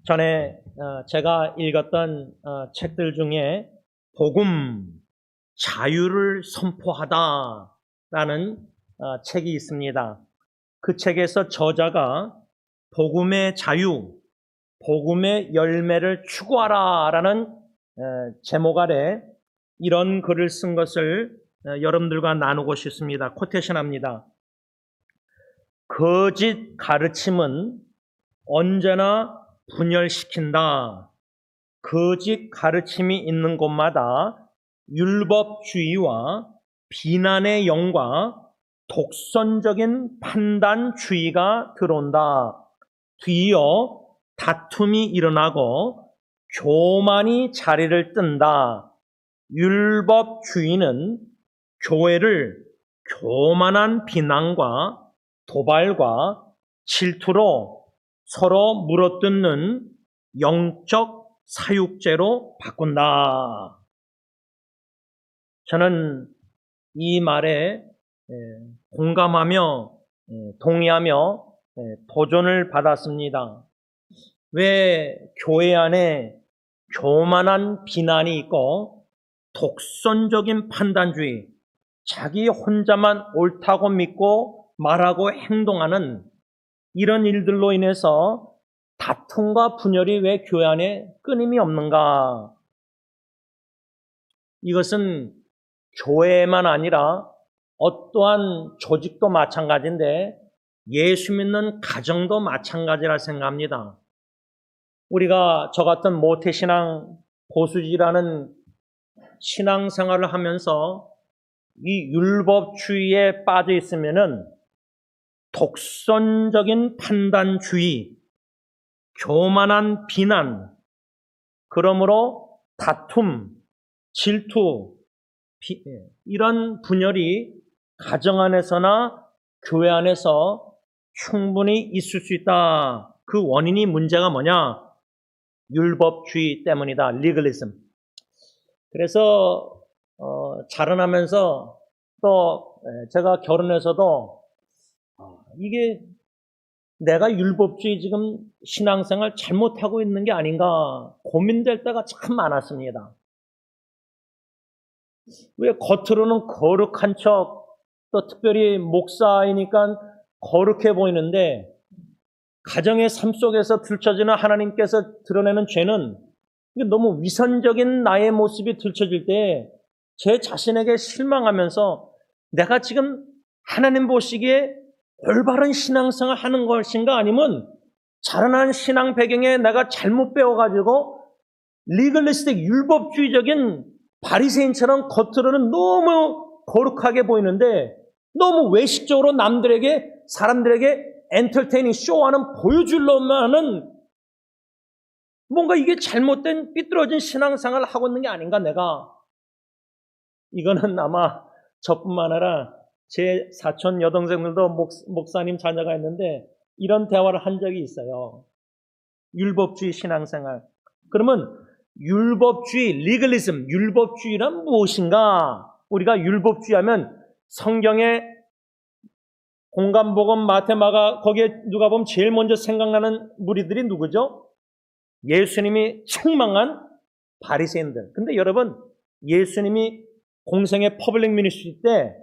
전에 제가 읽었던 책들 중에 복음, 자유를 선포하다라는 책이 있습니다. 그 책에서 저자가 복음의 자유, 복음의 열매를 추구하라라는 제목 아래 이런 글을 쓴 것을 여러분들과 나누고 싶습니다. 코테이션합니다. 거짓 가르침은 언제나 분열시킨다. 거짓 가르침이 있는 곳마다 율법주의와 비난의 영과 독선적인 판단주의가 들어온다. 뒤이어 다툼이 일어나고 교만이 자리를 뜬다. 율법주의는 교회를 교만한 비난과 도발과 질투로 서로 물어뜯는 영적 사육제로 바꾼다. 저는 이 말에 공감하며 동의하며 도전을 받았습니다. 왜 교회 안에 교만한 비난이 있고 독선적인 판단주의, 자기 혼자만 옳다고 믿고 말하고 행동하는 이런 일들로 인해서 다툼과 분열이 왜 교회 안에 끊임이 없는가? 이것은 교회만 아니라 어떠한 조직도 마찬가지인데 예수 믿는 가정도 마찬가지라 생각합니다. 우리가 저 같은 모태신앙 보수지라는 신앙생활을 하면서 이 율법주의에 빠져 있으면은 독선적인 판단주의, 교만한 비난, 그러므로 다툼, 질투, 이런 분열이 가정 안에서나 교회 안에서 충분히 있을 수 있다. 그 원인이 문제가 뭐냐? 율법주의 때문이다. 리글리즘. 그래서 자라나면서 또 제가 결혼해서도 이게 내가 율법주의 지금 신앙생활 잘못하고 있는 게 아닌가 고민될 때가 참 많았습니다. 왜 겉으로는 거룩한 척, 또 특별히 목사이니까 거룩해 보이는데 가정의 삶 속에서 들춰지는 하나님께서 드러내는 죄는 너무 위선적인 나의 모습이 들춰질 때 제 자신에게 실망하면서 내가 지금 하나님 보시기에 올바른 신앙생활 하는 것인가 아니면 자라난 신앙 배경에 내가 잘못 배워가지고 리글리스틱 율법주의적인 바리새인처럼 겉으로는 너무 거룩하게 보이는데 너무 외식적으로 남들에게 사람들에게 엔터테이닝 쇼하는 보여주려만 하는 뭔가 이게 잘못된 삐뚤어진 신앙생활을 하고 있는 게 아닌가 내가. 이거는 아마 저뿐만 아니라 제 사촌 여동생들도 목사님 자녀가 있는데 이런 대화를 한 적이 있어요. 율법주의 신앙생활. 그러면 율법주의, 리글리즘, 율법주의란 무엇인가? 우리가 율법주의 하면 성경에 공간복음, 마태마가 거기에 누가 보면 제일 먼저 생각나는 무리들이 누구죠? 예수님이 책망한 바리새인들. 근데 여러분, 예수님이 공생의 퍼블릭 미니스트리 때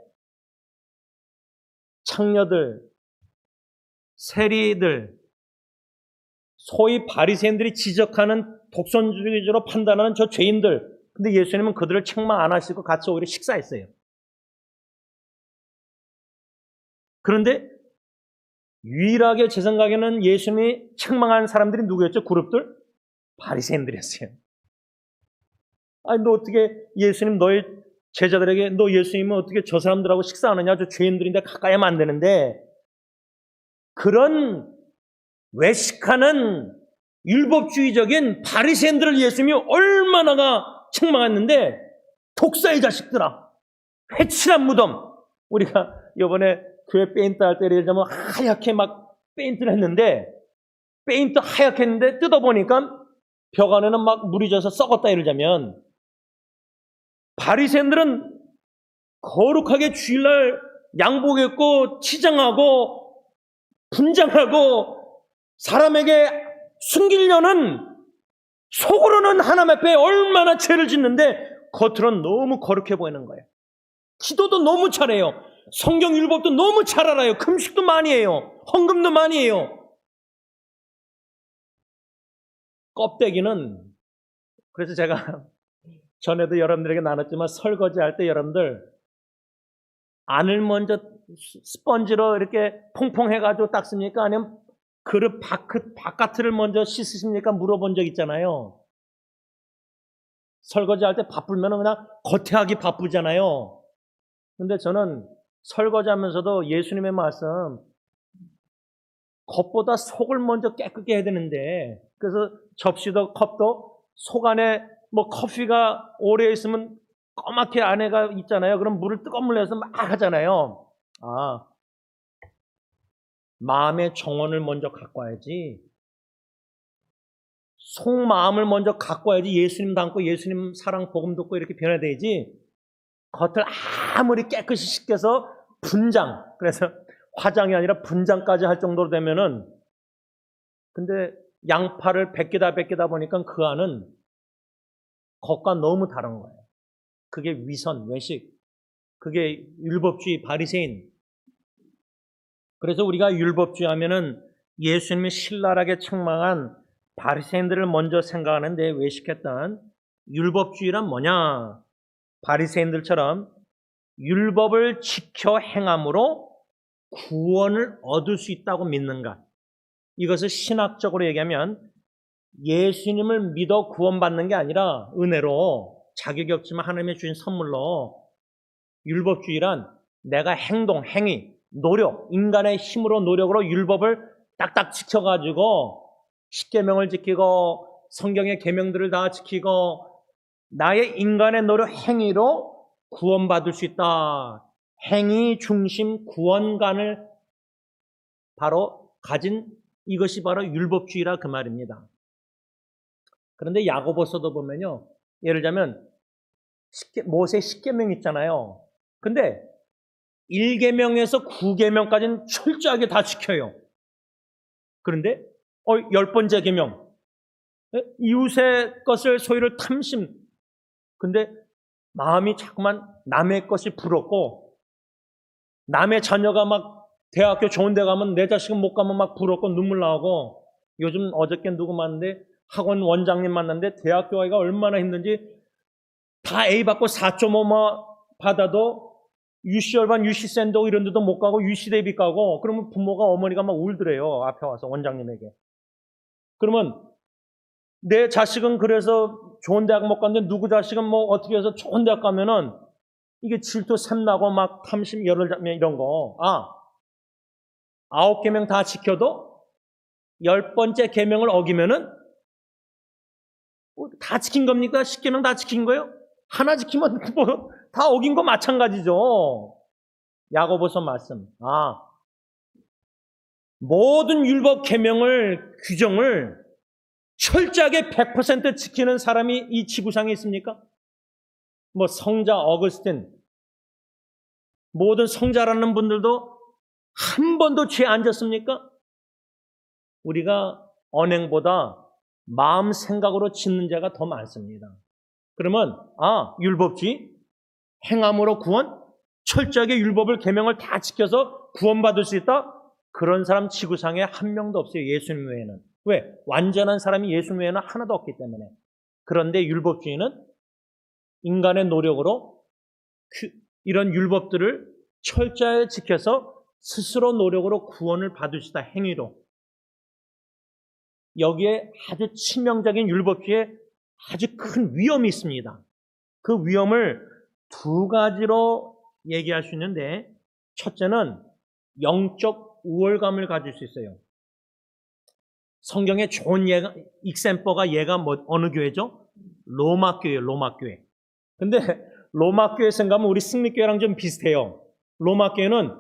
창녀들, 세리들, 소위 바리새인들이 지적하는 독선주의적으로 판단하는 저 죄인들, 근데 예수님은 그들을 책망 안 하시고 같이 오히려 식사했어요. 그런데 유일하게 제 생각에는 예수님이 책망한 사람들이 누구였죠? 그룹들? 바리새인들이었어요. 아니 너 어떻게 예수님 너의 제자들에게 너 예수님은 어떻게 저 사람들하고 식사하느냐? 저 죄인들인데 가까이 하면 안 되는데 그런 외식하는 율법주의적인 바리새인들을 예수님이 얼마나 책망했는데 독사의 자식들아, 회칠한 무덤. 우리가 이번에 교회 페인트 할 때 예를 들면 하얗게 막 페인트를 했는데 페인트 하얗게 했는데 뜯어보니까 벽 안에는 막 물이 져서 썩었다 이러자면 바리새인들은 거룩하게 주일날 양복 입고 치장하고 분장하고 사람에게 숨기려는 속으로는 하나님 앞에 얼마나 죄를 짓는데 겉으로는 너무 거룩해 보이는 거예요. 기도도 너무 잘해요. 성경 율법도 너무 잘 알아요. 금식도 많이 해요. 헌금도 많이 해요. 껍데기는, 그래서 제가 전에도 여러분들에게 나눴지만 설거지할 때 여러분들 안을 먼저 스펀지로 이렇게 퐁퐁해가지고 닦습니까? 아니면 그릇 바깥을 먼저 씻으십니까? 물어본 적 있잖아요. 설거지할 때 바쁘면 그냥 겉에 하기 바쁘잖아요. 근데 저는 설거지하면서도 예수님의 말씀, 겉보다 속을 먼저 깨끗게 해야 되는데, 그래서 접시도 컵도 속 안에 뭐 커피가 오래 있으면 까맣게 안에가 있잖아요. 그럼 물을 뜨거운 물로 해서 막 하잖아요. 마음의 정원을 먼저 갖고 와야지. 속마음을 먼저 갖고 와야지 예수님 닮고 예수님 사랑 복음 듣고 이렇게 변화되지. 겉을 아무리 깨끗이 씻겨서 분장, 그래서 화장이 아니라 분장까지 할 정도로 되면은, 근데 양파를 벗기다 보니까 그 안은 겉과 너무 다른 거예요. 그게 위선, 외식, 그게 율법주의, 바리새인. 그래서 우리가 율법주의 하면은 예수님이 신랄하게 책망한 바리새인들을 먼저 생각하는데, 외식했던 율법주의란 뭐냐? 바리새인들처럼 율법을 지켜 행함으로 구원을 얻을 수 있다고 믿는가? 이것을 신학적으로 얘기하면 예수님을 믿어 구원받는 게 아니라 은혜로 자격이 없지만 하나님이 주신 선물로, 율법주의란 내가 행동, 행위, 노력, 인간의 힘으로 노력으로 율법을 딱딱 지켜가지고 십계명을 지키고 성경의 계명들을 다 지키고 나의 인간의 노력, 행위로 구원받을 수 있다. 행위 중심 구원관을 바로 가진, 이것이 바로 율법주의라 그 말입니다. 그런데 야고보서도 보면요, 예를 들자면 모세 10계명 있잖아요. 근데 1계명에서 9계명까지는 철저하게 다 지켜요. 그런데 10번째 계명, 이웃의 것을 소유를 탐심. 근데 마음이 자꾸만 남의 것이 부럽고, 남의 자녀가 막 대학교 좋은 데 가면 내 자식은 못 가면 막 부럽고 눈물 나오고, 요즘 어저께 누구 만났는데 학원 원장님 만났는데 대학교 가기가 얼마나 힘든지, 다 A 받고 4.5 받아도 UC열반, UC센도 이런 데도 못 가고 UC 대비 가고, 그러면 부모가, 어머니가 막 울더래요. 앞에 와서 원장님에게. 그러면 내 자식은 그래서 좋은 대학 못 갔는데 누구 자식은 뭐 어떻게 해서 좋은 대학 가면은 이게 질투 샘나고 막 탐심 열을 잡면 이런 거. 9계명 다 지켜도 10번째 계명을 어기면은 다 지킨 겁니까? 10계명 다 지킨 거예요? 하나 지키면 뭐 다 어긴 거 마찬가지죠. 야고보서 말씀. 모든 율법 계명을, 규정을 철저하게 100% 지키는 사람이 이 지구상에 있습니까? 뭐 성자 어거스틴, 모든 성자라는 분들도 한 번도 죄 안 졌습니까? 우리가 언행보다 마음 생각으로 짓는 자가 더 많습니다. 그러면 율법주의, 행함으로 구원, 철저하게 율법을 계명을 다 지켜서 구원받을 수 있다? 그런 사람 지구상에 한 명도 없어요. 예수님 외에는. 왜? 완전한 사람이 예수님 외에는 하나도 없기 때문에. 그런데 율법주의는 인간의 노력으로 이런 율법들을 철저하게 지켜서 스스로 노력으로 구원을 받을 수 있다. 행위로. 여기에 아주 치명적인 율법주의에 아주 큰 위험이 있습니다. 그 위험을 두 가지로 얘기할 수 있는데, 첫째는 영적 우월감을 가질 수 있어요. 성경에 좋은 익셈퍼가 얘가 어느 교회죠? 로마 교회예요. 로마 교회. 근데 로마 교회 생각하면 우리 승리교회랑 좀 비슷해요. 로마 교회는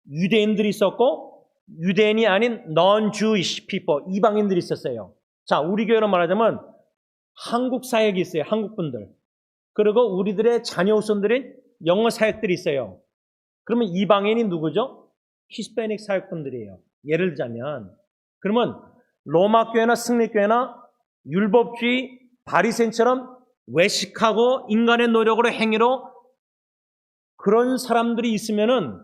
유대인들이 있었고 유대인이 아닌 non-Jewish people, 이방인들이 있었어요. 자, 우리 교회로 말하자면 한국 사역이 있어요. 한국 분들. 그리고 우리들의 자녀 후손들인 영어 사역들이 있어요. 그러면 이방인이 누구죠? 히스패닉 사역분들이에요. 예를 들자면, 그러면 로마 교회나 승리교회나 율법주의 바리새인처럼 외식하고 인간의 노력으로 행위로 그런 사람들이 있으면은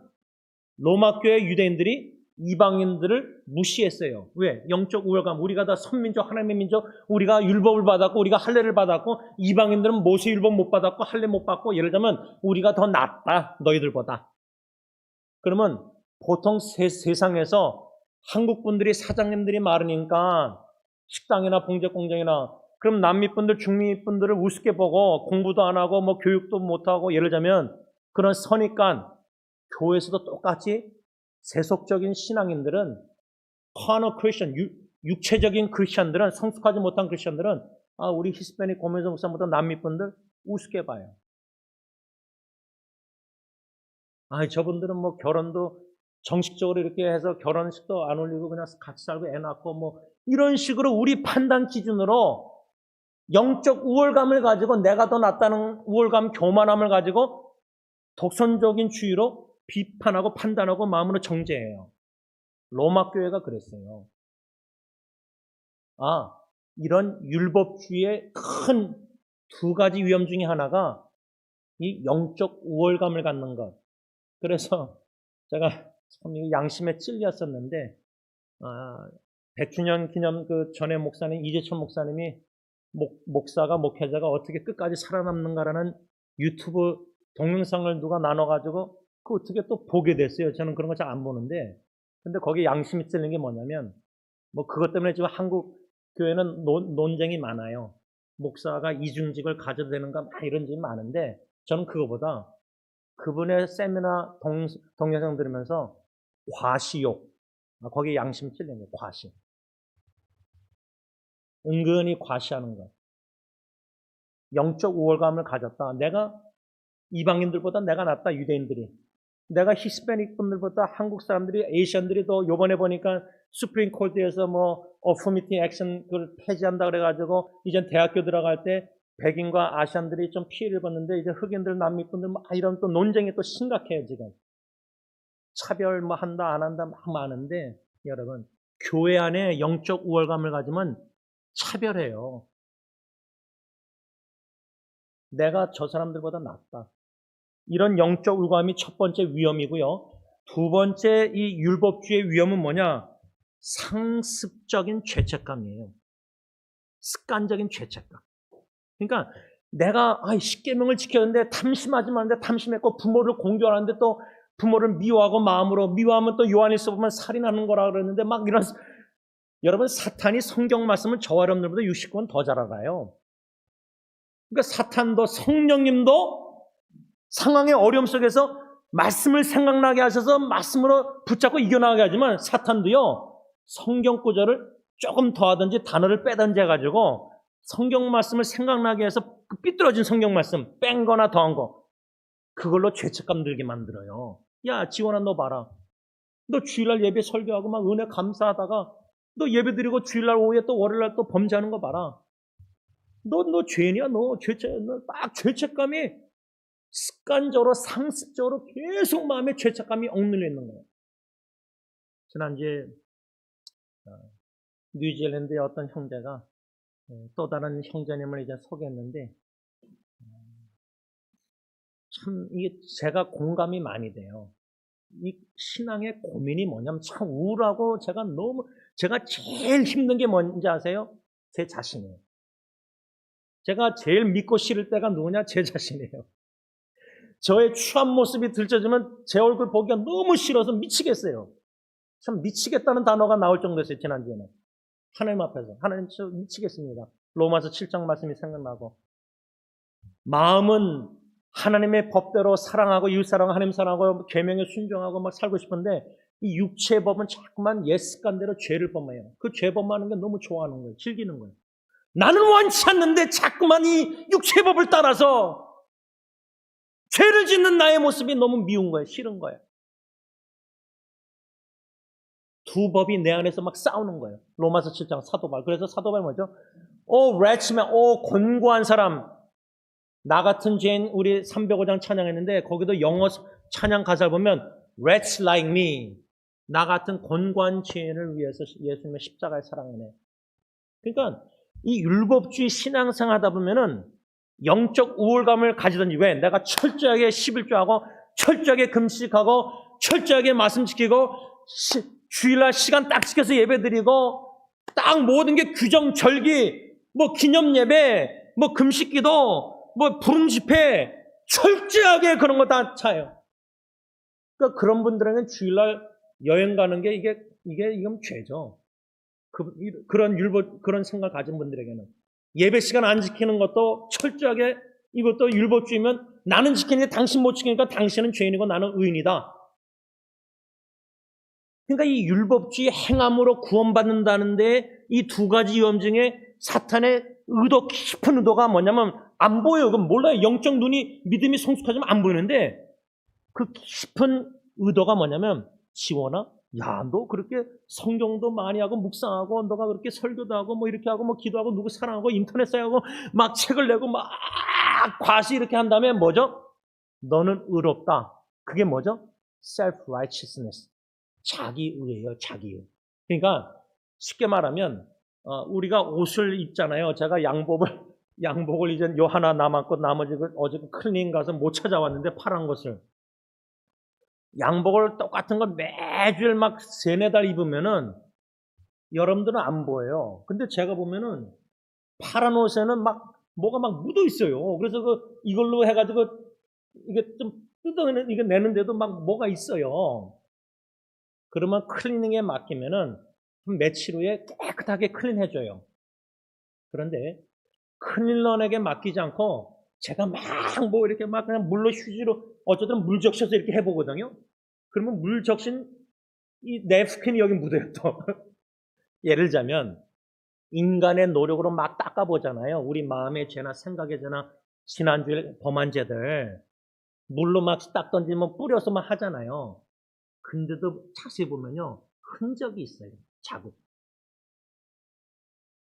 로마 교회 유대인들이 이방인들을 무시했어요. 왜? 영적 우월감. 우리가 다 선민족, 하나님의 민족, 우리가 율법을 받았고 우리가 할례를 받았고 이방인들은 모세 율법 못 받았고 할례 못 받고 예를 들면 우리가 더 낫다 너희들보다. 그러면 보통 세상에서 한국 분들이 사장님들이 많으니까 식당이나 봉제 공장이나 그럼 남미 분들, 중미 분들을 우습게 보고 공부도 안 하고 뭐 교육도 못 하고 예를 들자면 그런 선입관 교회에서도 똑같이 세속적인 신앙인들은 carnal Christian, 육체적인 크리스천들은 성숙하지 못한 크리스천들은 우리 히스패닉 고민정 목사보다 남미 분들 우습게 봐요. 저분들은 뭐 결혼도 정식적으로 이렇게 해서 결혼식도 안 올리고 그냥 같이 살고 애 낳고 뭐 이런 식으로 우리 판단 기준으로 영적 우월감을 가지고 내가 더 낫다는 우월감, 교만함을 가지고 독선적인 주의로 비판하고 판단하고 마음으로 정죄해요. 로마 교회가 그랬어요. 이런 율법주의의 큰 두 가지 위험 중에 하나가 이 영적 우월감을 갖는 것. 그래서 제가 참 양심에 찔렸었는데 100주년 기념 그 전에 목사님 이재천 목사님이 목사가 목회자가 어떻게 끝까지 살아남는가라는 유튜브 동영상을 누가 나눠가지고 그 어떻게 또 보게 됐어요. 저는 그런 거 잘 안 보는데 근데 거기에 양심이 찔린 게 뭐냐면 뭐 그것 때문에 지금 한국 교회는 논쟁이 많아요. 목사가 이중직을 가져도 되는가 막 이런 점이 많은데 저는 그거보다 그분의 세미나 동영상 들으면서 과시욕 거기에 양심 찔린 거예요. 과시. 은근히 과시하는 것. 영적 우월감을 가졌다. 내가 이방인들보다 내가 낫다. 유대인들이. 내가 히스패닉 분들보다 한국 사람들이 에이시안들이 더 요번에 보니까 수프림 코트에서 뭐 어포미티 액션 그걸 폐지한다 그래가지고 이제 대학교 들어갈 때 백인과 아시안들이 좀 피해를 봤는데 이제 흑인들 남미 분들 막 이런 또 논쟁이 또 심각해요 지금. 차별 뭐 한다 안 한다 막 많은데 여러분 교회 안에 영적 우월감을 가지면 차별해요. 내가 저 사람들보다 낫다. 이런 영적 우월감이 첫 번째 위험이고요. 두 번째 이 율법주의의 위험은 뭐냐? 상습적인 죄책감이에요. 습관적인 죄책감. 그러니까 내가 십계명을 지켰는데 탐심하지 말는데 탐심했고 부모를 공경하는데 또 부모를 미워하고 마음으로 미워하면 또 요한일서 보면 살인하는 거라 그러는데 막 이런 여러분 사탄이 성경 말씀을 저와 여러분들보다 60권 더 잘 알아요. 그러니까 사탄도 성령님도 상황의 어려움 속에서 말씀을 생각나게 하셔서 말씀으로 붙잡고 이겨나가게 하지만 사탄도요 성경 구절을 조금 더하든지 단어를 빼든지 해가지고 성경 말씀을 생각나게 해서 그 삐뚤어진 성경 말씀 뺀 거나 더한 거 그걸로 죄책감 들게 만들어요. 야 지원아 너 봐라. 너 주일날 예배 설교하고 막 은혜 감사하다가 너 예배 드리고 주일날 오후에 또 월요일날 또 범죄하는 거 봐라. 너 죄냐 너 딱 죄책감이 습관적으로 상습적으로 계속 마음에 죄책감이 억눌려 있는 거예요. 지난주에 뉴질랜드의 어떤 형제가 또 다른 형제님을 이제 소개했는데 참 이게 제가 공감이 많이 돼요. 이 신앙의 고민이 뭐냐면 참 우울하고 제가 제일 힘든 게 뭔지 아세요? 제 자신이에요. 제가 제일 믿고 싫을 때가 누구냐? 제 자신이에요. 저의 추한 모습이 들춰지면 제 얼굴 보기가 너무 싫어서 미치겠어요. 참 미치겠다는 단어가 나올 정도였어요. 지난주에는. 하나님 앞에서. 하나님 저 미치겠습니다. 로마서 7장 말씀이 생각나고 마음은 하나님의 법대로 사랑하고 이웃사랑하고 하나님 사랑하고 계명에 순종하고 막 살고 싶은데 이 육체의 법은 자꾸만 옛 습관대로 죄를 범해요. 그 죄 범하는 게 너무 좋아하는 거예요. 즐기는 거예요. 나는 원치 않는데 자꾸만 이 육체의 법을 따라서 죄를 짓는 나의 모습이 너무 미운 거예요. 싫은 거예요. 두 법이 내 안에서 막 싸우는 거예요. 로마서 7장 사도발. 그래서 사도발 뭐죠? wretchman, 곤고한 사람. 나 같은 죄인 우리 305장 찬양했는데 거기도 영어 찬양 가사를 보면 wretch like me. 나 같은 곤고한 죄인을 위해서 예수님의 십자가의 사랑이네. 그러니까 이 율법주의 신앙생활 하다 보면은 영적 우월감을 가지든지, 왜? 내가 철저하게 11조하고 철저하게 금식하고 철저하게 말씀 지키고 주일날 시간 딱 지켜서 예배드리고 딱 모든 게 규정, 절기, 뭐 기념 예배, 뭐 금식기도, 뭐 부름 집회 철저하게 그런 거 다 차요. 그러니까 그런 분들에게는 주일날 여행 가는 게 이건 죄죠. 그런 율법, 그런 생각 가진 분들에게는 예배 시간 안 지키는 것도 철저하게, 이것도 율법주의면 나는 지키는데 당신 못 지키니까 당신은 죄인이고 나는 의인이다. 그러니까 이 율법주의 행함으로 구원받는다는데 이 두 가지 위험 중에 사탄의 의도, 깊은 의도가 뭐냐면 안 보여요. 그럼 몰라요. 영적 눈이, 믿음이 성숙하지만 안 보이는데 그 깊은 의도가 뭐냐면, 지원아, 야, 너 그렇게 성경도 많이 하고 묵상하고 너가 그렇게 설교도 하고 뭐 이렇게 하고 뭐 기도하고 누구 사랑하고 인터넷 사용하고 막 책을 내고 막 과시 이렇게 한 다음에 뭐죠? 너는 의롭다. 그게 뭐죠? self-righteousness. 자기의예요, 자기의. 그러니까 쉽게 말하면 우리가 옷을 입잖아요. 제가 양복을 이제 요 하나 남았고 나머지 어제 클리닝 가서 못 찾아왔는데 파란 것을. 양복을 똑같은 걸 매주일 막 세네 달 입으면은 여러분들은 안 보여요. 근데 제가 보면은 파란 옷에는 막 뭐가 막 묻어 있어요. 그래서 이걸로 해가지고 이게 좀 이게 내는데도 막 뭐가 있어요. 그러면 클리닝에 맡기면은 며칠 후에 깨끗하게 클린해줘요. 그런데 클리너에게 맡기지 않고 제가 막 뭐 이렇게 막 그냥 물로 휴지로 어쨌든 물 적셔서 이렇게 해보거든요. 그러면 물 적신 이 냅킨이 여기 묻어요 또. 예를 들자면 인간의 노력으로 막 닦아보잖아요. 우리 마음의 죄나 생각의 죄나 지난주에 범한 죄들 물로 막 닦던지 뭐 뿌려서 막 하잖아요. 근데도 자세히 보면요, 흔적이 있어요. 자국.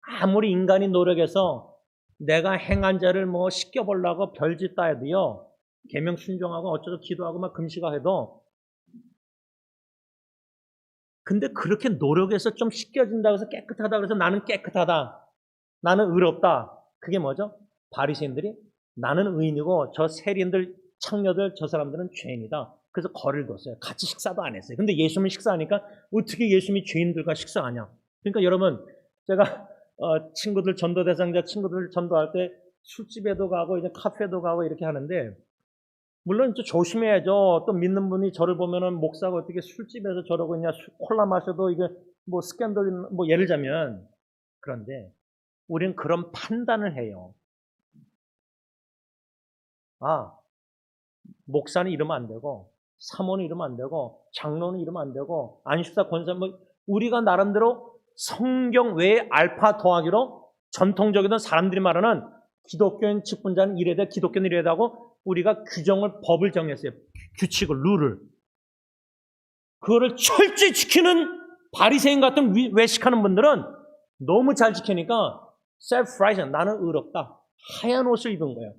아무리 인간이 노력해서 내가 행한 죄를 뭐 씻겨보려고 별짓다 해도요, 계명 순종하고 어쩌고 기도하고 막 금식하고 해도, 근데 그렇게 노력해서 좀 씻겨진다고 해서 깨끗하다 그래서 나는 깨끗하다, 나는 의롭다. 그게 뭐죠? 바리새인들이 나는 의인이고 저 세리인들, 창녀들, 저 사람들은 죄인이다. 그래서 거리를 뒀어요. 같이 식사도 안 했어요. 근데 예수님이 식사하니까 어떻게 예수님이 죄인들과 식사하냐. 그러니까 여러분, 제가 친구들, 전도 대상자 친구들 전도할 때 술집에도 가고 이제 카페도 가고 이렇게 하는데, 물론 좀 조심해야죠. 또 믿는 분이 저를 보면은 목사가 어떻게 술집에서 저러고 있냐, 콜라 마셔도 이게 뭐 스캔들, 뭐 예를 들자면. 그런데 우리는 그런 판단을 해요. 아, 목사는 이러면 안 되고, 사모는 이러면 안 되고, 장로는 이러면 안 되고, 안식사 권사, 뭐 우리가 나름대로 성경 외에 알파 더하기로 전통적이던 사람들이 말하는 기독교인 직분자는 이래야 돼, 기독교는 이래야 되고, 우리가 규정을, 법을 정했어요. 규칙을, 룰을. 그거를 철저히 지키는 바리새인 같은 외식하는 분들은 너무 잘 지키니까 self-righteous, 나는 의롭다. 하얀 옷을 입은 거예요.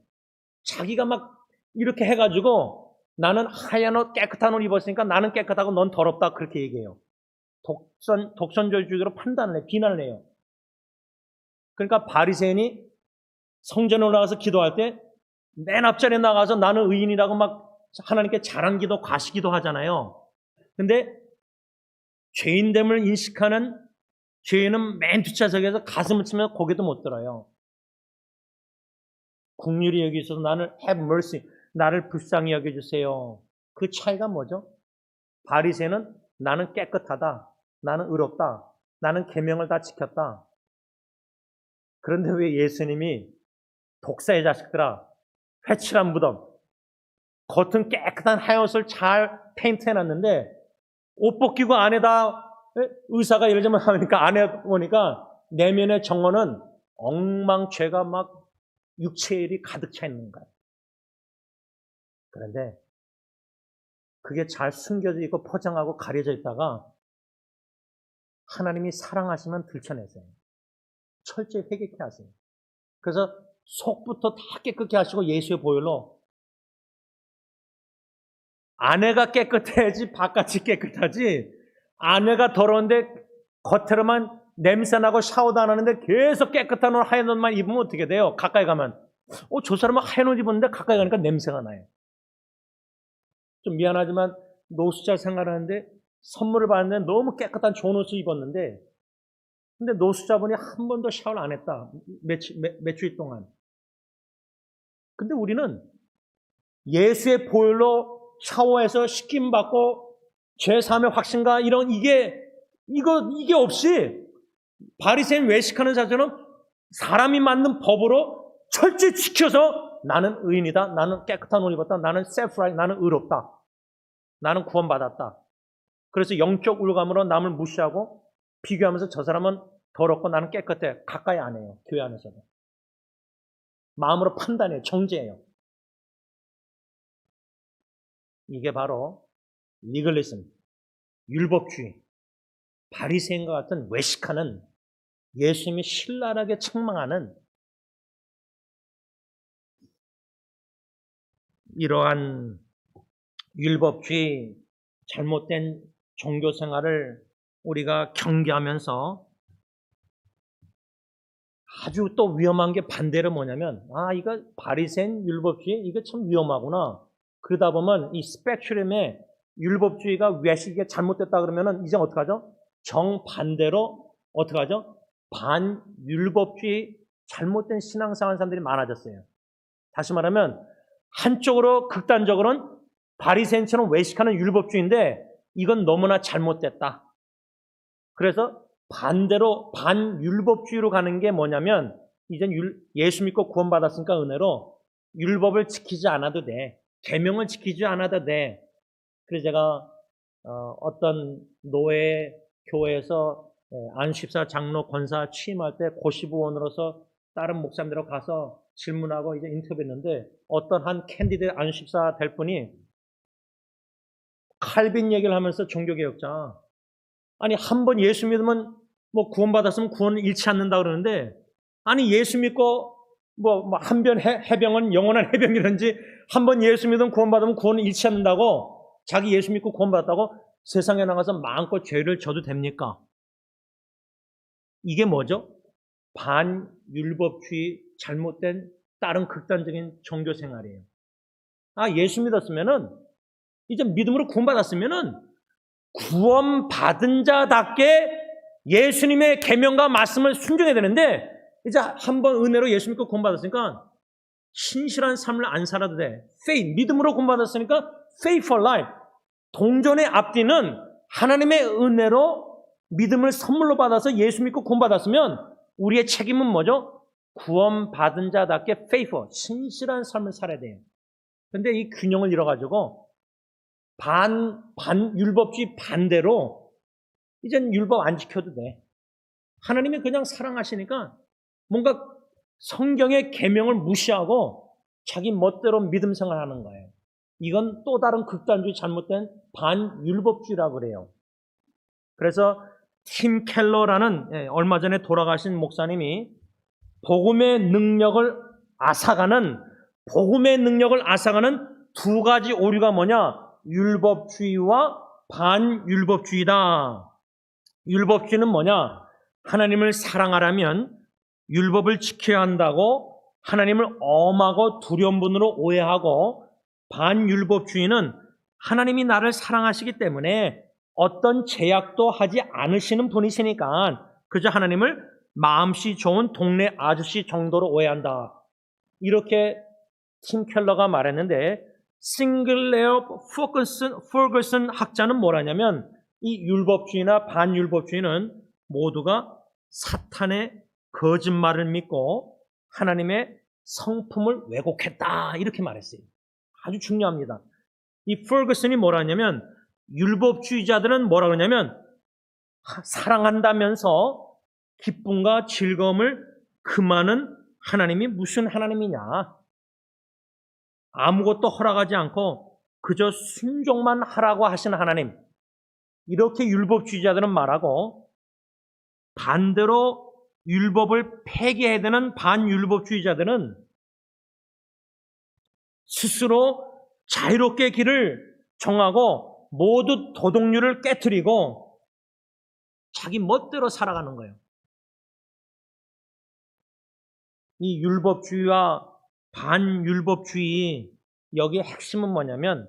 자기가 막 이렇게 해가지고 나는 하얀 옷, 깨끗한 옷 입었으니까 나는 깨끗하고 넌 더럽다. 그렇게 얘기해요. 독선절주의로 판단을 해, 비난을 해요. 그러니까 바리새인이 성전에 올라가서 기도할 때 맨 앞자리에 나가서 나는 의인이라고 막 하나님께 자랑기도, 과시기도 하잖아요. 근데 죄인됨을 인식하는 죄인은 맨 뒷좌석에서 가슴을 치면서 고개도 못 들어요. 긍휼히 여기셔서 나를 have mercy, 나를 불쌍히 여겨주세요. 그 차이가 뭐죠? 바리새인은 나는 깨끗하다, 나는 의롭다, 나는 계명을 다 지켰다. 그런데 왜 예수님이 독사의 자식들아, 회칠한 무덤, 겉은 깨끗한 하얀 옷을 잘 페인트 해놨는데 옷 벗기고 안에다 의사가 예를 들면 하니까 안에 보니까 내면의 정원은 엉망죄가 막 육체일이 가득 차 있는 거예요. 그런데 그게 잘 숨겨져 있고 포장하고 가려져 있다가 하나님이 사랑하시면 들춰내세요. 철저히 회개케 하세요. 그래서 속부터 다 깨끗게 하시고 예수의 보혈로, 안에가 깨끗해야지 바깥이 깨끗하지, 아내가 더러운데 겉으로만 냄새나고 샤워도 안 하는데 계속 깨끗한 옷, 하얀 옷만 입으면 어떻게 돼요? 가까이 가면. 저 사람은 하얀 옷 입었는데 가까이 가니까 냄새가 나요. 좀 미안하지만 노숙자 생활하는데 선물을 받았는데 너무 깨끗한 좋은 옷을 입었는데 근데 노숙자분이 한 번도 샤워를 안 했다. 며칠 동안. 근데 우리는 예수의 보혈로 샤워해서 씻김받고 죄사함의 확신과 이런 이게 없이 바리새인 외식하는 자처럼 사람이 만든 법으로 철저히 지켜서 나는 의인이다. 나는 깨끗한 옷 입었다. 나는 셀프라이트. 나는 의롭다. 나는 구원받았다. 그래서 영적 울감으로 남을 무시하고 비교하면서 저 사람은 더럽고 나는 깨끗해. 가까이 안 해요. 교회 안에서도. 마음으로 판단해요. 정죄해요. 이게 바로 리글리즘, 율법주의, 바리새인과 같은 외식하는 예수님이 신랄하게 책망하는 이러한 율법주의, 잘못된 종교생활을 우리가 경계하면서 아주 또 위험한 게 반대로 뭐냐면 이거 바리새인 율법주의 이거 참 위험하구나. 그러다 보면 이 스펙트럼에 율법주의가 외식이 잘못됐다 그러면은 이제 어떡하죠? 정반대로 어떡하죠? 반율법주의 잘못된 신앙생활 사람들이 많아졌어요. 다시 말하면 한쪽으로 극단적으로는 바리새인처럼 외식하는 율법주의인데 이건 너무나 잘못됐다. 그래서 반대로 반율법주의로 가는 게 뭐냐면 이젠 예수 믿고 구원받았으니까 은혜로 율법을 지키지 않아도 돼. 계명을 지키지 않아도 돼. 그래서 제가 어떤 노예 교회에서 안식사 장로 권사 취임할 때 고시부원으로서 다른 목사님들하고 가서 질문하고 이제 인터뷰했는데 어떤 한 캔디데이트 안식사 될 분이 칼빈 얘기를 하면서 종교개혁자 아니 한 번 예수 믿으면 뭐 구원받았으면 구원을 잃지 않는다 그러는데 아니 예수 믿고 뭐 한변 해병은 영원한 해병이든지 한 번 예수 믿으면 구원받으면 구원을 잃지 않는다고 자기 예수 믿고 구원받았다고 세상에 나가서 마음껏 죄를 져도 됩니까? 이게 뭐죠? 반율법주의 잘못된 다른 극단적인 종교생활이에요. 예수 믿었으면은 이제 믿음으로 구원받았으면은 구원받은 자답게 예수님의 계명과 말씀을 순종해야 되는데 이제 한번 은혜로 예수 믿고 구원받았으니까 신실한 삶을 안 살아도 돼. faith, 믿음으로 구원받았으니까 faith for life. 동전의 앞뒤는 하나님의 은혜로 믿음을 선물로 받아서 예수 믿고 구원받았으면 우리의 책임은 뭐죠? 구원받은 자답게 faithful, 신실한 삶을 살아야 돼요. 그런데 이 균형을 잃어가지고 반율법주의 반대로 이젠 율법 안 지켜도 돼. 하나님이 그냥 사랑하시니까 뭔가 성경의 계명을 무시하고 자기 멋대로 믿음 생활하는 거예요. 이건 또 다른 극단주의 잘못된 반율법주의라고 그래요. 그래서 팀 켈러라는 얼마 전에 돌아가신 목사님이 복음의 능력을 앗아가는 두 가지 오류가 뭐냐? 율법주의와 반율법주의다. 율법주의는 뭐냐? 하나님을 사랑하려면 율법을 지켜야 한다고 하나님을 엄하고 두려운 분으로 오해하고 반율법주의는 하나님이 나를 사랑하시기 때문에 어떤 제약도 하지 않으시는 분이시니까 그저 하나님을 마음씨 좋은 동네 아저씨 정도로 오해한다. 이렇게 팀 켈러가 말했는데 싱글레어 퍼거슨 학자는 뭐라냐면 이 율법주의나 반율법주의는 모두가 사탄의 거짓말을 믿고 하나님의 성품을 왜곡했다. 이렇게 말했어요. 아주 중요합니다. 이 퍼거슨이 뭐라 하냐면 율법주의자들은 뭐라 그러냐면 사랑한다면서 기쁨과 즐거움을 금하는 하나님이 무슨 하나님이냐. 아무것도 허락하지 않고 그저 순종만 하라고 하시는 하나님. 이렇게 율법주의자들은 말하고 반대로 율법을 폐기해야 되는 반율법주의자들은 스스로 자유롭게 길을 정하고 모두 도덕률을 깨트리고 자기 멋대로 살아가는 거예요. 이 율법주의와 반율법주의, 여기에 핵심은 뭐냐면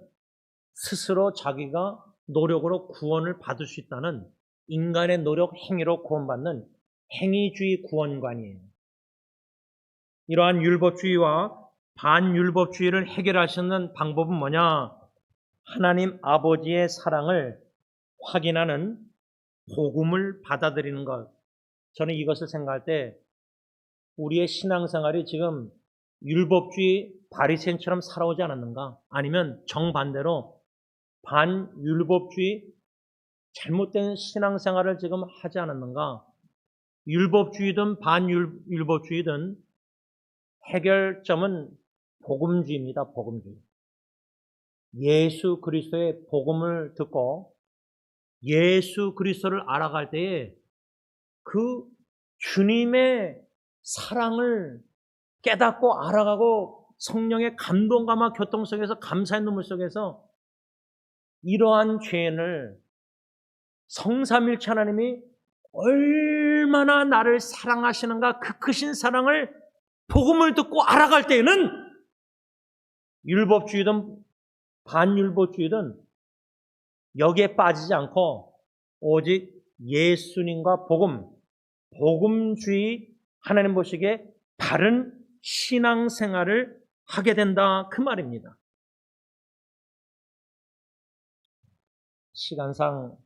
스스로 자기가 노력으로 구원을 받을 수 있다는 인간의 노력, 행위로 구원받는 행위주의 구원관이에요. 이러한 율법주의와 반율법주의를 해결할 수 있는 방법은 뭐냐? 하나님 아버지의 사랑을 확인하는 복음을 받아들이는 것. 저는 이것을 생각할 때 우리의 신앙생활이 지금 율법주의 바리새인처럼 살아오지 않았는가? 아니면 정반대로 반율법주의 잘못된 신앙생활을 지금 하지 않았는가? 율법주의든 반율법주의든 해결점은 복음주의입니다. 복음주의. 예수 그리스도의 복음을 듣고 예수 그리스도를 알아갈 때에 그 주님의 사랑을 깨닫고 알아가고 성령의 감동감과 교통 속에서 감사의 눈물 속에서 이러한 죄인을 성삼일체 하나님이 얼마나 나를 사랑하시는가, 그 크신 사랑을 복음을 듣고 알아갈 때에는 율법주의든 반율법주의든 여기에 빠지지 않고 오직 예수님과 복음주의, 하나님 보시기에 바른 신앙생활을 하게 된다, 그 말입니다. 시간상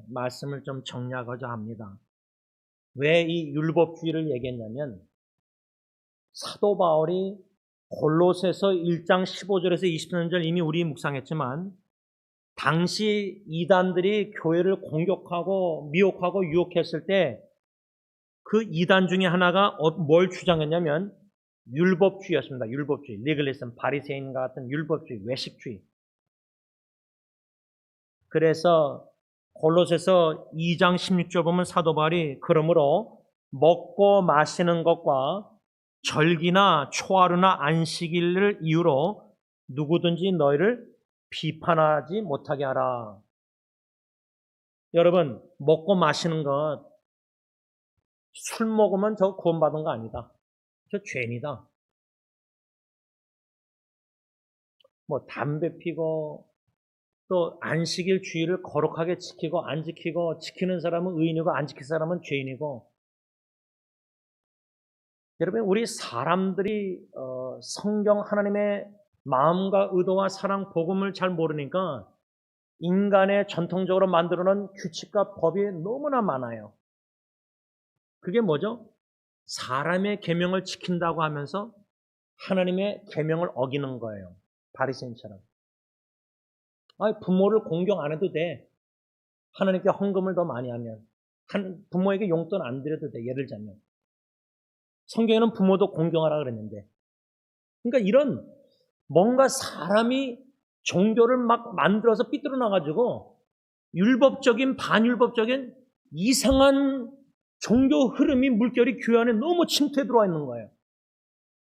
말씀을 좀 정리하고자 합니다. 왜 이 율법주의를 얘기했냐면 사도 바울이 골로새서 1장 15절에서 23절 이미 우리 묵상했지만 당시 이단들이 교회를 공격하고 미혹하고 유혹했을 때 그 이단 중에 하나가 뭘 주장했냐면 율법주의였습니다. 율법주의, 리글리즘, 바리새인과 같은 율법주의, 외식주의. 그래서 골로새서 2장 16절 보면 사도 바울이 그러므로 먹고 마시는 것과 절기나 초하루나 안식일을 이유로 누구든지 너희를 비판하지 못하게 하라. 여러분, 먹고 마시는 것, 술 먹으면 저 구원받은 거 아니다. 저 죄인이다. 뭐 담배 피고 또 안식일 주의를 거룩하게 지키고 안 지키고, 지키는 사람은 의인이고 안 지킬 사람은 죄인이고. 여러분, 우리 사람들이 성경 하나님의 마음과 의도와 사랑, 복음을 잘 모르니까 인간의 전통적으로 만들어놓은 규칙과 법이 너무나 많아요. 그게 뭐죠? 사람의 계명을 지킨다고 하면서 하나님의 계명을 어기는 거예요. 바리새인처럼. 부모를 공경 안 해도 돼. 하나님께 헌금을 더 많이 하면. 부모에게 용돈 안 드려도 돼. 예를 들자면. 성경에는 부모도 공경하라 그랬는데. 그러니까 이런 뭔가 사람이 종교를 막 만들어서 삐뚤어 나가지고 율법적인, 반율법적인 이상한 종교 흐름이, 물결이 교회 안에 너무 침투해 들어와 있는 거예요.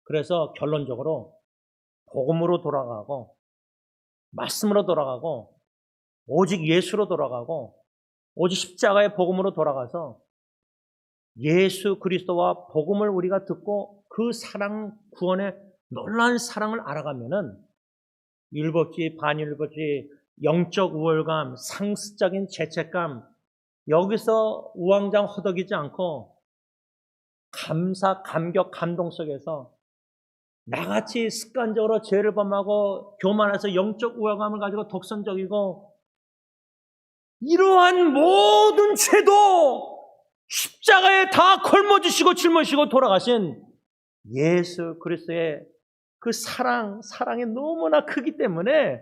그래서 결론적으로 복음으로 돌아가고 말씀으로 돌아가고 오직 예수로 돌아가고 오직 십자가의 복음으로 돌아가서 예수 그리스도와 복음을 우리가 듣고 그 사랑, 구원의 놀라운 사랑을 알아가면은 율법주의, 반율법주의, 영적 우월감, 상습적인 죄책감, 여기서 우왕좌왕 허덕이지 않고 감사, 감격, 감동 속에서 나같이 습관적으로 죄를 범하고 교만해서 영적 우월감을 가지고 독선적이고 이러한 모든 죄도 십자가에 다 걸머지시고 짊어지시고 돌아가신 예수 그리스도의 그 사랑이 너무나 크기 때문에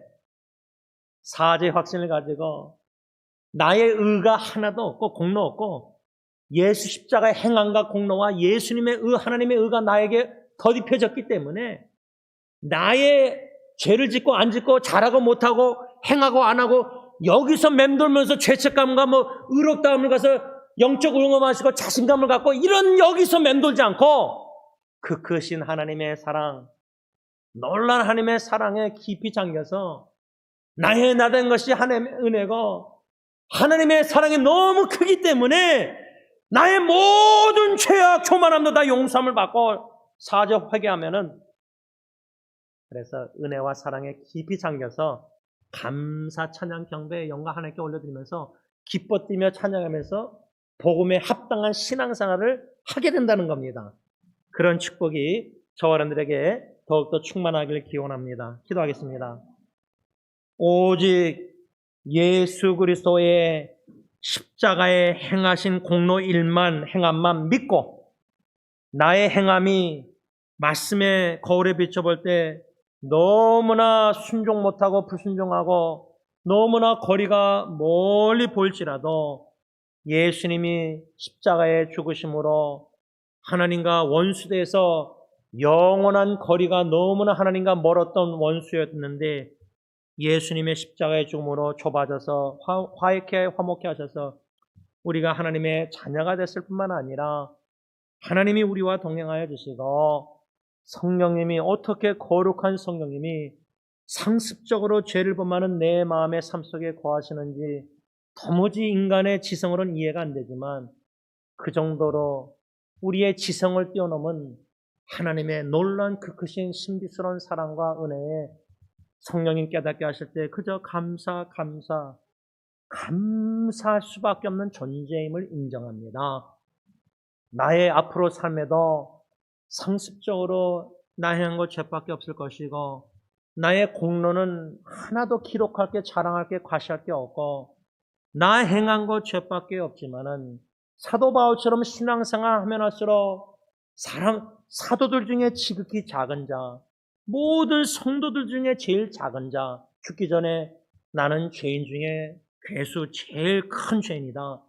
사죄의 확신을 가지고 나의 의가 하나도 없고 공로 없고 예수 십자가의 행함과 공로와 예수님의 의, 하나님의 의가 나에게 덧입혀졌기 때문에 나의 죄를 짓고 안 짓고 잘하고 못하고 행하고 안 하고 여기서 맴돌면서 죄책감과 의롭다함을 가서 영적 의무하시고 자신감을 갖고 이런 여기서 맴돌지 않고 그 크신 하나님의 사랑, 놀라운 하나님의 사랑에 깊이 잠겨서 나의 나된 것이 하나님의 은혜고 하나님의 사랑이 너무 크기 때문에 나의 모든 죄악 교만함도 다 용서함을 받고 사죄 회개하면은, 그래서 은혜와 사랑에 깊이 잠겨서 감사 찬양 경배 영광 하나님께 올려드리면서 기뻐 뛰며 찬양하면서 복음에 합당한 신앙생활을 하게 된다는 겁니다. 그런 축복이 저와 여러분들에게 더욱더 충만하기를 기원합니다. 기도하겠습니다. 오직 예수 그리스도의 십자가에 행하신 공로 일만 행함만 믿고 나의 행함이 말씀의 거울에 비춰볼 때 너무나 순종 못하고 불순종하고 너무나 거리가 멀리 보일지라도 예수님이 십자가에 죽으심으로 하나님과 원수대에서 영원한 거리가 너무나 하나님과 멀었던 원수였는데 예수님의 십자가의 죽음으로 좁아져서 화해케 화목케 하셔서 우리가 하나님의 자녀가 됐을 뿐만 아니라 하나님이 우리와 동행하여 주시고 성령님이 어떻게 거룩한 성령님이 상습적으로 죄를 범하는 내 마음의 삶 속에 거하시는지 도무지 인간의 지성으로는 이해가 안 되지만 그 정도로 우리의 지성을 뛰어넘은 하나님의 놀라운 그 크신 신비스러운 사랑과 은혜에 성령님 깨닫게 하실 때 그저 감사할 수밖에 없는 존재임을 인정합니다. 나의 앞으로 삶에도 상습적으로 나 행한 것 죄밖에 없을 것이고 나의 공로는 하나도 기록할 게 자랑할 게 과시할 게 없고 나 행한 것 죄밖에 없지만은 사도 바울처럼 신앙생활 하면 할수록 사도들 중에 지극히 작은 자, 모든 성도들 중에 제일 작은 자, 죽기 전에 나는 죄인 중에 괴수 제일 큰 죄인이다.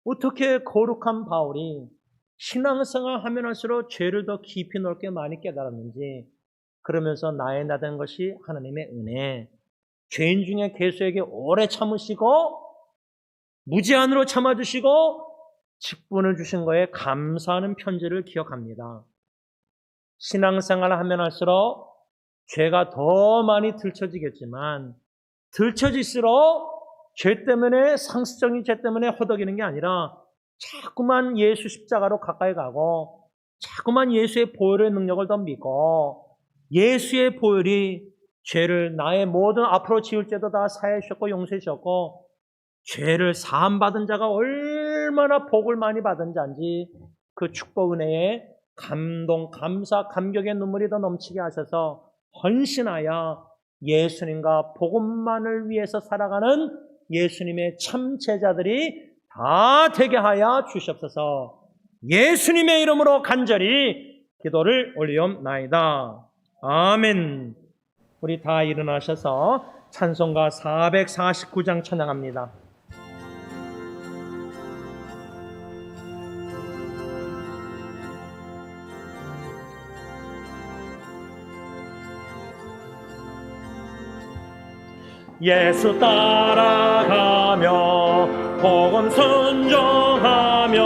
어떻게 거룩한 바울이 신앙생활 하면 할수록 죄를 더 깊이 넓게 많이 깨달았는지, 그러면서 나의 나된 것이 하나님의 은혜, 죄인 중에 괴수에게 오래 참으시고 무제한으로 참아주시고 직분을 주신 거에 감사하는 편지를 기억합니다. 신앙생활을 하면 할수록 죄가 더 많이 들춰지겠지만 들춰질수록 죄 때문에 상습적인 죄 때문에 허덕이는 게 아니라 자꾸만 예수 십자가로 가까이 가고 자꾸만 예수의 보혈의 능력을 더 믿고 예수의 보혈이 죄를 나의 모든 앞으로 지을 죄도 다 사해 주셨고 용서해 주셨고 죄를 사함받은 자가 얼마나 복을 많이 받은 자인지 그 축복 은혜에 감동, 감사, 감격의 눈물이 더 넘치게 하셔서 헌신하여 예수님과 복음만을 위해서 살아가는 예수님의 참 제자들이 다 되게 하여 주시옵소서. 예수님의 이름으로 간절히 기도를 올리옵나이다. 아멘. 우리 다 일어나셔서 찬송가 449장 찬양합니다. 예수 따라가며 복음 순종하며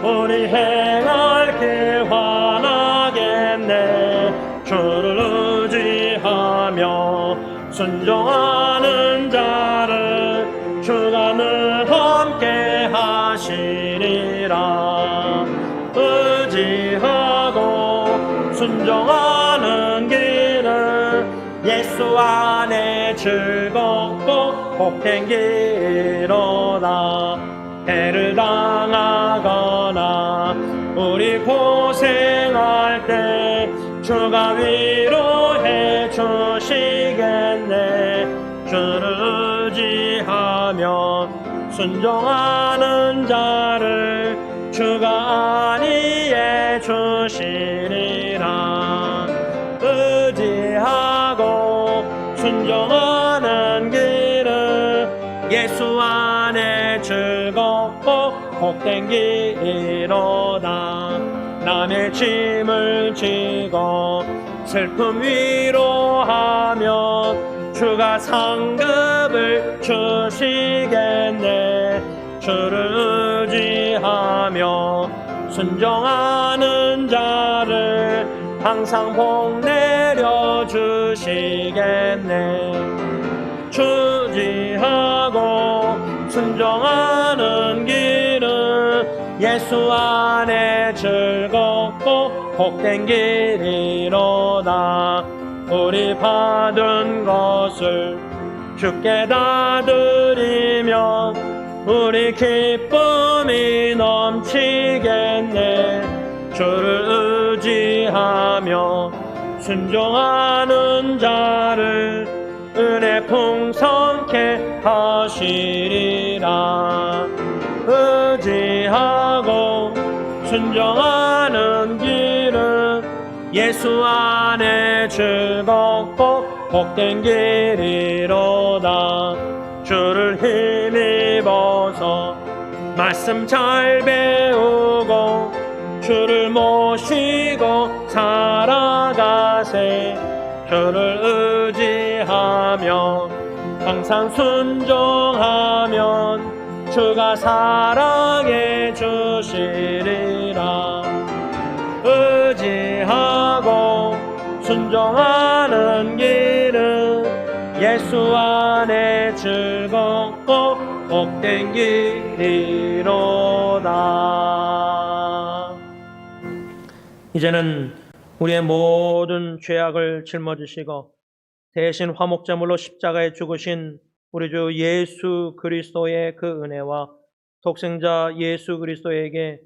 우리 행할 길 환하겠네. 주를 의지하며 순종하는 자를 주가 늘 함께 하시리라. 의지하고 순종하는 길을 예수 안에 즐겁고 복된 길로다. 해를 당하거나 우리 고생할 때 주가 위로해 주시겠네. 주를 의지하며 순종하는 자를 주가 안위해 주시리라. 의지하고 순종하는 길은 예수 안에 즐겁고 복된 길로다. 남의 짐을 지고 슬픔 위로하면 주가 상급을 주시겠네. 주를 의지하며 순종하는 자를 항상 복 내려 주시겠네. 주지하고 순종하는 길은 예수 안에 즐겁고 복된 길이로다. 우리 받은 것을 주께 다 드리면 우리 기쁨이 넘치겠네. 주를 의지하며 순종하는 자를 은혜 풍성케 하시리라. 의지하고 순종하는 길은 예수 안에 즐겁고 복된 길이로다. 주를 힘입어서 말씀 잘 배우고 주를 모시고 살아가세. 주를 의지하며 항상 순종하면 주가 사랑해 주시리라. 의지하고 순종하는 길은 예수 안에 즐겁고 복된 길이로다. 이제는 우리의 모든 죄악을 짊어지시고 대신 화목제물로 십자가에 죽으신 우리 주 예수 그리스도의 그 은혜와 독생자 예수 그리스도에게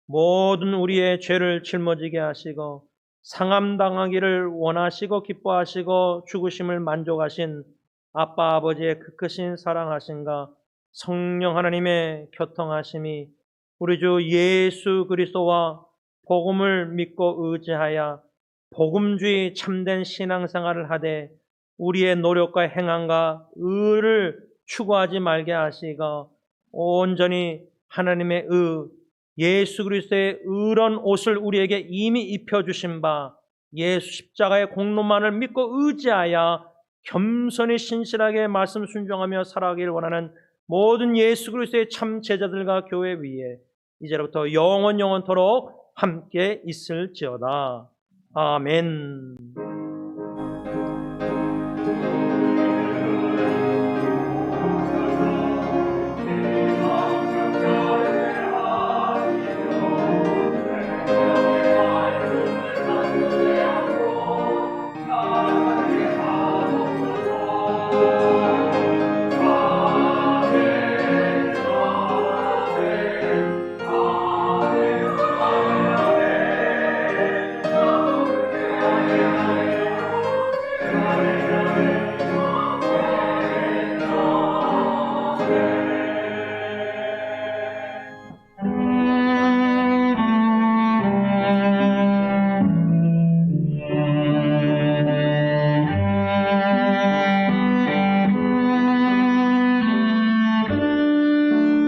모든 우리의 죄를 짊어지게 하시고 상함당하기를 원하시고 기뻐하시고 죽으심을 만족하신 아빠 아버지의 그 크신 사랑하심과 성령 하나님의 교통하심이 우리 주 예수 그리스도와 복음을 믿고 의지하여 복음주의 참된 신앙생활을 하되 우리의 노력과 행함과 의를 추구하지 말게 하시고 온전히 하나님의 예수 그리스도의 의로운 옷을 우리에게 이미 입혀주신 바 예수 십자가의 공로만을 믿고 의지하여 겸손히 신실하게 말씀 순종하며 살아가기를 원하는 모든 예수 그리스도의 참 제자들과 교회 위에 이제부터 영원토록 함께 있을지어다. 아멘.